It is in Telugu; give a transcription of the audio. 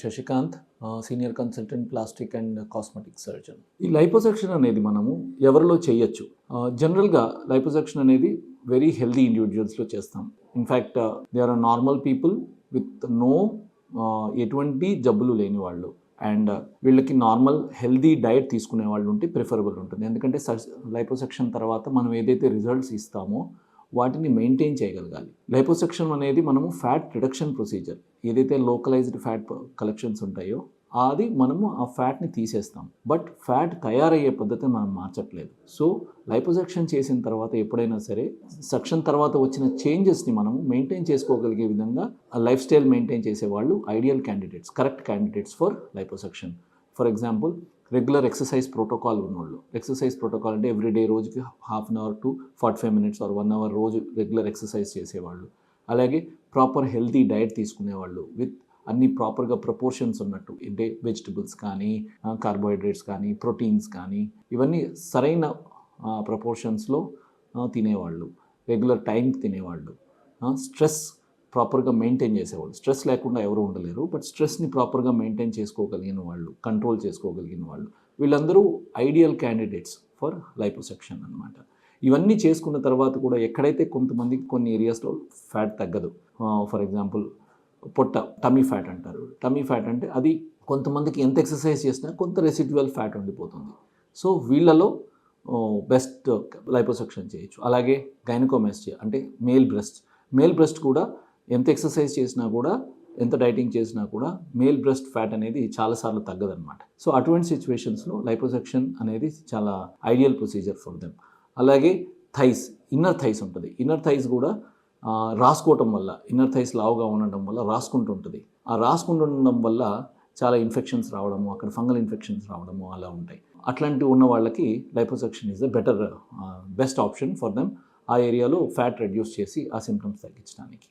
Sasikanth, senior consultant plastic and cosmetic surgeon. ఈ లైపోసెక్షన్ అనేది మనము ఎవరిలో చేయొచ్చు? జనరల్గా లైపోసెక్షన్ అనేది వెరీ హెల్దీ ఇండివిజువల్స్లో చేస్తాం. In fact they are normal people with no ఎటువంటి జబ్బులు లేని వాళ్ళు అండ్ వీళ్ళకి నార్మల్ హెల్దీ డైట్ తీసుకునే వాళ్ళు ఉంటే ప్రిఫరబుల్ ఉంటుంది. ఎందుకంటే లైపోసెక్షన్ తర్వాత మనం ఏదైతే రిజల్ట్స్ ఇస్తామో వాటిని మెయింటైన్ చేయగలగాలి. లైపోసెక్షన్ అనేది మనము ఫ్యాట్ రిడక్షన్ ప్రొసీజర్. ఏదైతే లోకలైజ్డ్ ఫ్యాట్ కలెక్షన్స్ ఉంటాయో అది మనము ఆ ఫ్యాట్ని తీసేస్తాం. బట్ ఫ్యాట్ తయారయ్యే పద్ధతిని మనం మార్చట్లేదు. సో లైపోసెక్షన్ చేసిన తర్వాత ఎప్పుడైనా సరే సెక్షన్ తర్వాత వచ్చిన చేంజెస్ని మనము మెయింటైన్ చేసుకోగలిగే విధంగా ఆ లైఫ్ స్టైల్ మెయింటైన్ చేసేవాళ్ళు ideal candidates, correct candidates for liposuction. For example, regular exercise protocol ఉన్నోళ్ళు. ఎక్సర్సైజ్ ప్రోటోకాల్ అంటే ఎవ్రీడే రోజుకి half an hour to 45 minutes or 1 hour రోజు రెగ్యులర్ ఎక్సర్సైజ్ చేసేవాళ్ళు. అలాగే ప్రాపర్ హెల్తీ డైట్ తీసుకునేవాళ్ళు విత్ అన్ని ప్రాపర్గా ప్రపోర్షన్స్ ఉన్నట్టు, అంటే వెజిటబుల్స్ కానీ కార్బోహైడ్రేట్స్ కానీ ప్రోటీన్స్ కానీ ఇవన్నీ సరైన ప్రపోర్షన్స్లో తినేవాళ్ళు, రెగ్యులర్ టైంకి తినేవాళ్ళు, స్ట్రెస్ ప్రాపర్గా మెయింటైన్ చేసేవాళ్ళు. స్ట్రెస్ లేకుండా ఎవరు ఉండలేరు, బట్ స్ట్రెస్ని ప్రాపర్గా మెయింటైన్ చేసుకోగలిగిన వాళ్ళు, కంట్రోల్ చేసుకోగలిగిన వాళ్ళు, వీళ్ళందరూ ఐడియల్ క్యాండిడేట్స్ ఫర్ లైపోసెక్షన్ అన్నమాట. ఇవన్నీ చేసుకున్న తర్వాత కూడా ఎక్కడైతే కొంతమందికి కొన్ని ఏరియాస్లో ఫ్యాట్ తగ్గదు. ఫర్ ఎగ్జాంపుల్ పొట్ట, టమీ ఫ్యాట్ అంటారు. టమీ ఫ్యాట్ అంటే అది కొంతమందికి ఎంత ఎక్సర్సైజ్ చేసినా కొంత రెసిడ్యువల్ ఫ్యాట్ ఉండిపోతుంది. సో వీళ్ళలో బెస్ట్ లైపోసెక్షన్ చేయొచ్చు. అలాగే గైనకోమాస్టియా అంటే మేల్ బ్రెస్ట్ కూడా ఎంత ఎక్సర్సైజ్ చేసినా కూడా, ఎంత డైటింగ్ చేసినా కూడా మేల్ బ్రెస్ట్ ఫ్యాట్ అనేది చాలాసార్లు తగ్గదన్నమాట. సో అటువంటి సిచ్యువేషన్స్లో లైపోసెక్షన్ అనేది చాలా ఐడియల్ ప్రొసీజర్ ఫర్ దెమ్. అలాగే థైస్, ఇన్నర్ థైస్ ఉంటుంది. ఇన్నర్ థైస్ కూడా రాసుకోవటం వల్ల, ఇన్నర్ థైస్ లావుగా ఉండడం వల్ల రాసుకుంటుంటుంది. ఆ రాసుకుంటుండడం వల్ల చాలా ఇన్ఫెక్షన్స్ రావడము, అక్కడ ఫంగల్ ఇన్ఫెక్షన్స్ రావడము అలా ఉంటాయి. అట్లాంటివి ఉన్న వాళ్ళకి liposuction is the best option for them. ఆ ఏరియాలో ఫ్యాట్ రెడ్యూస్ చేసి ఆ సిమ్టమ్స్ తగ్గించడానికి.